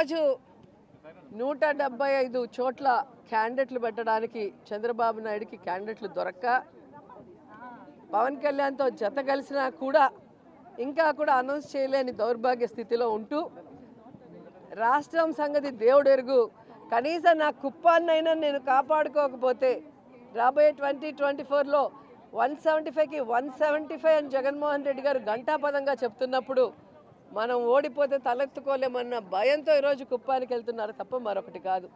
ఈరోజు 175 చోట్ల క్యాండిడేట్లు పెట్టడానికి చంద్రబాబు నాయుడుకి క్యాండిడేట్లు దొరక్క పవన్ కళ్యాణ్తో జత కలిసినా కూడా ఇంకా కూడా అనౌన్స్ చేయలేని దౌర్భాగ్య స్థితిలో ఉంటూ రాష్ట్రం సంగతి దేవుడు ఎరుగు, కనీసం నా కుప్పాన్నైనా నేను కాపాడుకోకపోతే రాబోయే 2024లో 175కి 175 అని జగన్మోహన్ రెడ్డి గారు ఘంటాపదంగా చెప్తున్నప్పుడు మనం ఓడిపోతే తలెత్తుకోలేమన్న భయంతో ఈరోజు కుప్పానికి వెళ్తున్నారు తప్ప మరొకటి కాదు.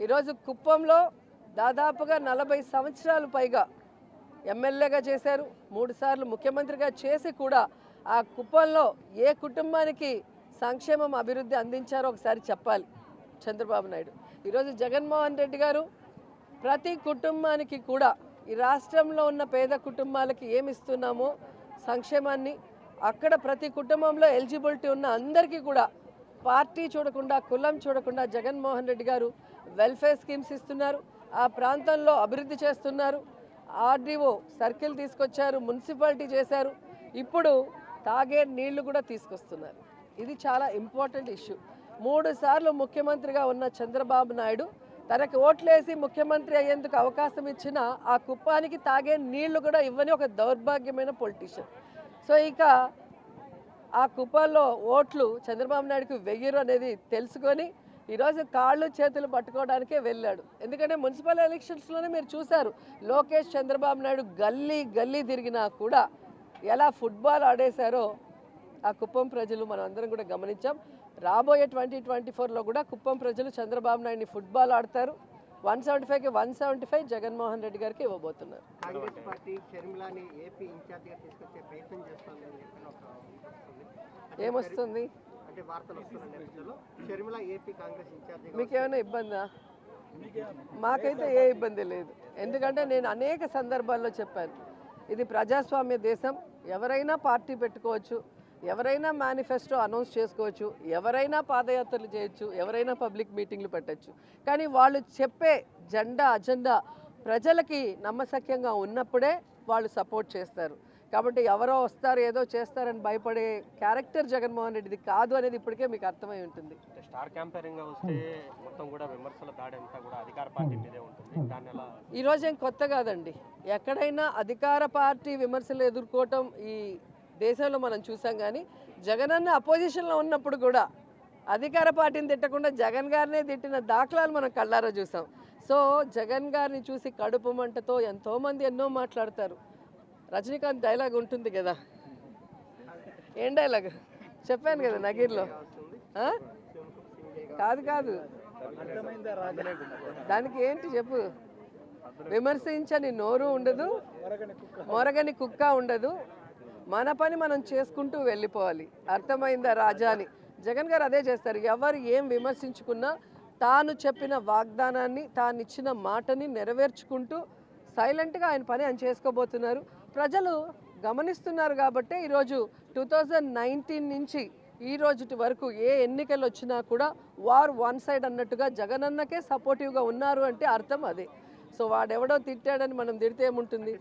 ఈరోజు కుప్పంలో దాదాపుగా 40 సంవత్సరాలు పైగా ఎమ్మెల్యేగా చేశారు, 3 సార్లు ముఖ్యమంత్రిగా చేసి కూడా ఆ కుప్పంలో ఏ కుటుంబానికి సంక్షేమం అభివృద్ధి అందించారో ఒకసారి చెప్పాలి చంద్రబాబు నాయుడు. ఈరోజు జగన్మోహన్ రెడ్డి గారు ప్రతి కుటుంబానికి కూడా ఈ రాష్ట్రంలో ఉన్న పేద కుటుంబాలకి ఏమి ఇస్తున్నామో సంక్షేమాన్ని అక్కడ ప్రతి కుటుంబంలో ఎలిజిబిలిటీ ఉన్న అందరికీ కూడా పార్టీ చూడకుండా కులం చూడకుండా జగన్మోహన్ రెడ్డి గారు వెల్ఫేర్ స్కీమ్స్ ఇస్తున్నారు. ఆ ప్రాంతంలో అభివృద్ధి చేస్తున్నారు. ఆర్డీఓ సర్కిల్ తీసుకొచ్చారు, మున్సిపాలిటీ చేశారు, ఇప్పుడు తాగే నీళ్లు కూడా తీసుకొస్తున్నారు. ఇది చాలా ఇంపార్టెంట్ ఇష్యూ. 3 సార్లు ముఖ్యమంత్రిగా ఉన్న చంద్రబాబు నాయుడు తనకు ఓట్లేసి ముఖ్యమంత్రి అయ్యేందుకు అవకాశం ఇచ్చిన ఆ కుప్పానికి తాగే నీళ్లు కూడా ఇవ్వని ఒక దౌర్భాగ్యమైన పొలిటీషియన్. సో ఇక ఆ కుప్పంలో ఓట్లు చంద్రబాబు నాయుడుకి వెయ్యరు అనేది తెలుసుకొని ఈరోజు కాళ్ళు చేతులు పట్టుకోవడానికే వెళ్ళాడు. ఎందుకంటే మున్సిపల్ ఎలక్షన్స్లోనే మీరు చూశారు, లోకేష్ చంద్రబాబు నాయుడు గల్లీ గల్లీ తిరిగినా కూడా ఎలా ఫుట్బాల్ ఆడేశారో ఆ కుప్పం ప్రజలు మనం అందరం కూడా గమనించాం. రాబోయే 2024లో కూడా కుప్పం ప్రజలు చంద్రబాబు నాయుడిని ఫుట్బాల్ ఆడతారు. 175కి 175 జగన్మోహన్ రెడ్డి గారికి ఇవ్వబోతున్నారు. కాంగ్రెస్ పార్టీ షర్మిలాని ఏపీ ఇన్ఛార్జిగా తీసుకొచ్చే ప్రయత్నం చేస్తుంది. ఏమొస్తుంది అంటే వార్తలు వస్తున్న నేపథ్యంలో షర్మిల ఏపీ కాంగ్రెస్ ఇన్ఛార్జిగా మీకేమైనా ఇబ్బందా? మాకైతే ఏ ఇబ్బంది లేదు. ఎందుకంటే నేను అనేక సందర్భాల్లో చెప్పాను, ఇది ప్రజాస్వామ్య దేశం, ఎవరైనా పార్టీ పెట్టుకోవచ్చు, ఎవరైనా మేనిఫెస్టో అనౌన్స్ చేసుకోవచ్చు, ఎవరైనా పాదయాత్రలు చేయొచ్చు, ఎవరైనా పబ్లిక్ మీటింగ్లు పెట్టచ్చు. కానీ వాళ్ళు చెప్పే అజెండా ప్రజలకి నమ్మశక్యంగా ఉన్నప్పుడే వాళ్ళు సపోర్ట్ చేస్తారు. కాబట్టి ఎవరో వస్తారు ఏదో చేస్తారని భయపడే క్యారెక్టర్ జగన్మోహన్ రెడ్డిది కాదు అనేది ఇప్పటికే మీకు అర్థమై ఉంటుంది. స్టార్ క్యాంపెయినింగ్ వస్తే మొత్తం కూడా విమర్శల దాడి అంతా కూడా అధికార పార్టీ మీదే ఉంటుంది. దాని ఎలా ఈరోజు ఏం కొత్త కాదండి, ఎక్కడైనా అధికార పార్టీ విమర్శలు ఎదుర్కోవటం ఈ దేశంలో మనం చూసాం. కానీ జగనన్న అపోజిషన్లో ఉన్నప్పుడు కూడా అధికార పార్టీని తిట్టకుండా జగన్ గారినే తిట్టిన దాఖలాలు మనం కళ్ళారా చూసాం. సో జగన్ గారిని చూసి కడుపు మంటతో ఎంతోమంది ఎన్నో మాట్లాడతారు. రజనీకాంత్ డైలాగ్ ఉంటుంది కదా, ఏం డైలాగ్ చెప్పాను కదా నగీర్లో, కాదు దానికి ఏంటి చెప్పు, విమర్శించని నోరు ఉండదు, మొరగని కుక్క ఉండదు, మన పని మనం చేసుకుంటూ వెళ్ళిపోవాలి, అర్థమైందా రాజా అని జగన్ గారు అదే చేస్తారు. ఎవరు ఏం విమర్శించుకున్నా తాను చెప్పిన వాగ్దానాన్ని తాను ఇచ్చిన మాటని నెరవేర్చుకుంటూ సైలెంట్గా ఆయన పని ఆయన చేసుకోబోతున్నారు. ప్రజలు గమనిస్తున్నారు కాబట్టి ఈరోజు 2019 నుంచి ఈ రోజుటి వరకు ఏ ఎన్నికలు వచ్చినా కూడా వార్ వన్ సైడ్ అన్నట్టుగా జగనన్నకే సపోర్టివ్గా ఉన్నారు అంటే అర్థం అదే. సో వాడెవడో తిట్టాడని మనం తిడితే ఏముంటుంది,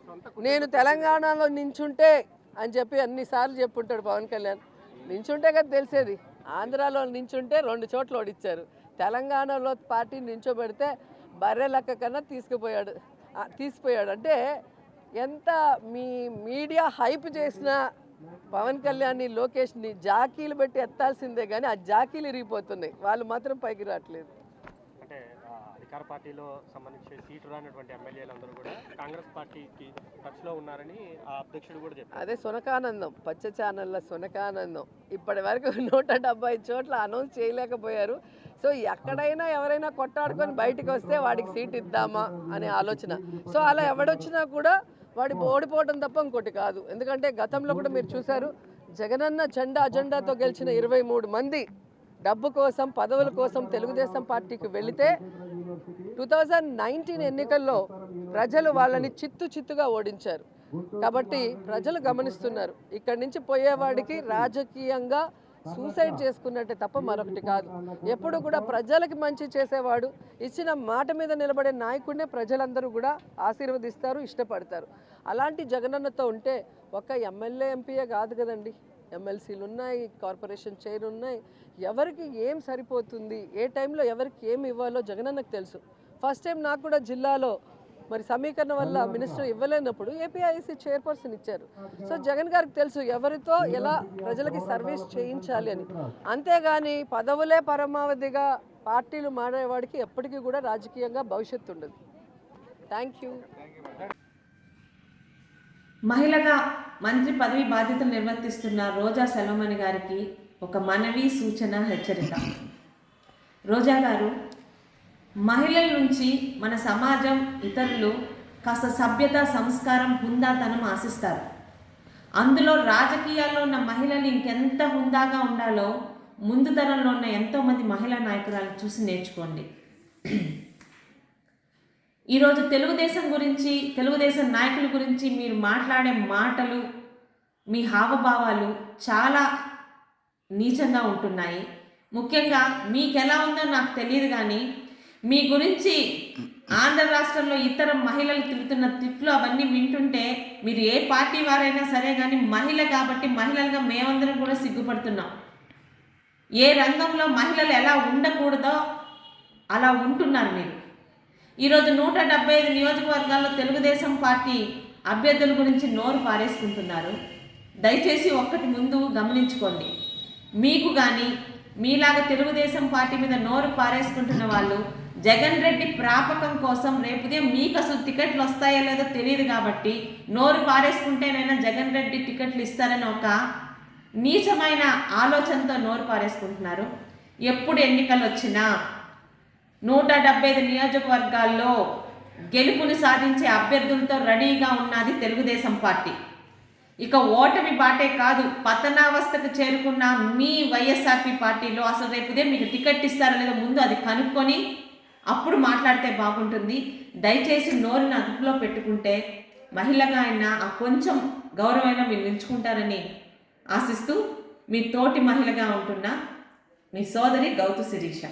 నేను తెలంగాణలో నించుంటే అని చెప్పి అన్నిసార్లు చెప్పుంటాడు పవన్ కళ్యాణ్. నించుంటే కదా తెలిసేది, ఆంధ్రాలో నించుంటే 2 చోట్ల ఓడిచ్చారు, తెలంగాణలో పార్టీ నించోబెడితే బర్రె లెక్క కన్నా తీసిపోయాడు. అంటే ఎంత మీ మీడియా హైప్ చేసినా పవన్ కళ్యాణ్ని లోకేష్ని జాకీలు పెట్టి ఎత్తాల్సిందే కానీ ఆ జాకీలు ఇరిగిపోతున్నాయి, వాళ్ళు మాత్రం పైకి రావట్లేదు. అంటే అధికార పార్టీలో సంబంధించి సీటు రానటువంటి ఎమ్మెల్యేలందరూ కూడా కాంగ్రెస్ పార్టీకి టచ్లో ఉన్నారని ఆ అధ్యక్షుడు కూడా చెప్పారు. అదే సునకానందం, పచ్చ ఛానళ్ళ సునకానందం. ఇప్పటి వరకు 175 చోట్ల అనౌన్స్ చేయలేకపోయారు. సో ఎక్కడైనా ఎవరైనా కొట్టాడుకొని బయటకు వస్తే వాడికి సీట్ ఇద్దామా అనే ఆలోచన. సో అలా ఎవడొచ్చినా కూడా వాడి ఓడిపోవడం తప్ప ఇంకోటి కాదు. ఎందుకంటే గతంలో కూడా మీరు చూశారు, జగనన్న అజెండాతో గెలిచిన 23 మంది డబ్బు కోసం పదవుల కోసం తెలుగుదేశం పార్టీకి వెళితే 2019 ఎన్నికల్లో ప్రజలు వాళ్ళని చిత్తుగా ఓడించారు. కాబట్టి ప్రజలు గమనిస్తున్నారు, ఇక్కడి నుంచి పోయేవాడికి రాజకీయంగా సూసైడ్ చేసుకున్నట్టే తప్ప మరొకటి కాదు. ఎప్పుడు కూడా ప్రజలకి మంచి చేసేవాడు, ఇచ్చిన మాట మీద నిలబడే నాయకుడినే ప్రజలందరూ కూడా ఆశీర్వదిస్తారు, ఇష్టపడతారు. అలాంటి జగనన్నతో ఉంటే ఒక ఎమ్మెల్యే ఎంపీయే కాదు కదండి, ఎమ్మెల్సీలు ఉన్నాయి, కార్పొరేషన్ చైర్ ఉన్నాయి. ఎవరికి ఏం సరిపోతుంది, ఏ టైంలో ఎవరికి ఏం ఇవ్వాలో జగనన్నకు తెలుసు. ఫస్ట్ టైం నాకు కూడా జిల్లాలో మరి సమీకరణ వల్ల మినిస్టర్ ఇవ్వలేనప్పుడు ఏపీఐసి చైర్పర్సన్ ఇచ్చారు. సో జగన్ గారికి తెలుసు ఎవరితో ఎలా ప్రజలకి సర్వీస్ చేయించాలి అని. అంతేగాని పదవులే పరమావధిగా పార్టీలు మారేవాడికి ఎప్పటికీ కూడా రాజకీయంగా భవిష్యత్తు ఉండదు. Thank you. మహిళగా మంత్రి పదవి బాధ్యతలు నిర్వర్తిస్తున్న రోజా సెల్వమణి గారికి ఒక మనవి, సూచన, హెచ్చరిక. రోజా గారు, మహిళల నుంచి మన సమాజం, ఇతరులు కాస్త సభ్యత, సంస్కారం, హుందాతనం ఆశిస్తారు. అందులో రాజకీయాల్లో ఉన్న మహిళలు ఇంకెంత హుందాగా ఉండాలో ముందు తరంలో ఉన్న ఎంతోమంది మహిళా నాయకురాలను చూసి నేర్చుకోండి. ఈరోజు తెలుగుదేశం గురించి, తెలుగుదేశం నాయకుల గురించి మీరు మాట్లాడే మాటలు, మీ హావభావాలు చాలా నీచంగా ఉంటున్నాయి. ముఖ్యంగా మీకు ఎలా ఉందో నాకు తెలియదు, కానీ మీ గురించి ఆంధ్ర రాష్ట్రంలో ఇతర మహిళలు తిరుగుతున్న తిట్లు అవన్నీ వింటుంటే మీరు ఏ పార్టీ వారైనా సరే కానీ మహిళ కాబట్టి మహిళలుగా మేమందరం కూడా సిగ్గుపడుతున్నాం. ఏ రంగంలో మహిళలు ఎలా ఉండకూడదో అలా ఉంటున్నారు మీరు. ఈరోజు 175 నియోజకవర్గాల్లో తెలుగుదేశం పార్టీ అభ్యర్థుల గురించి నోరు పారేసుకుంటున్నారు. దయచేసి ఒక్కటి ముందు గమనించుకోండి. మీకు కానీ మీలాగా తెలుగుదేశం పార్టీ మీద నోరు పారేసుకుంటున్న వాళ్ళు జగన్ రెడ్డి ప్రాపకం కోసం రేపుదే మీకు అసలు టికెట్లు వస్తాయో లేదో తెలియదు కాబట్టి నోరు పారేసుకుంటేనైనా జగన్ రెడ్డి టికెట్లు ఇస్తారని ఒక నీచమైన ఆలోచనతో నోరు పారేసుకుంటున్నారు. ఎప్పుడు ఎన్నికలు వచ్చినా 175 నియోజకవర్గాల్లో గెలుపుని సాధించే అభ్యర్థులతో రెడీగా ఉన్నది తెలుగుదేశం పార్టీ. ఇక ఓటమి బాటే కాదు, పతనావస్థకు చేరుకున్న మీ వైఎస్ఆర్పీ పార్టీలో అసలు రేపుదే మీకు టికెట్ ఇస్తారో లేదో ముందు అది కనుక్కొని అప్పుడు మాట్లాడితే బాగుంటుంది. దయచేసి నోరుని అదుపులో పెట్టుకుంటే మహిళగా అయినా ఆ కొంచెం గౌరవమైనా మీరు నిలుచుకుంటారని ఆశిస్తూ మీ తోటి మహిళగా ఉంటున్న మీ సోదరి గౌతు శిరీష.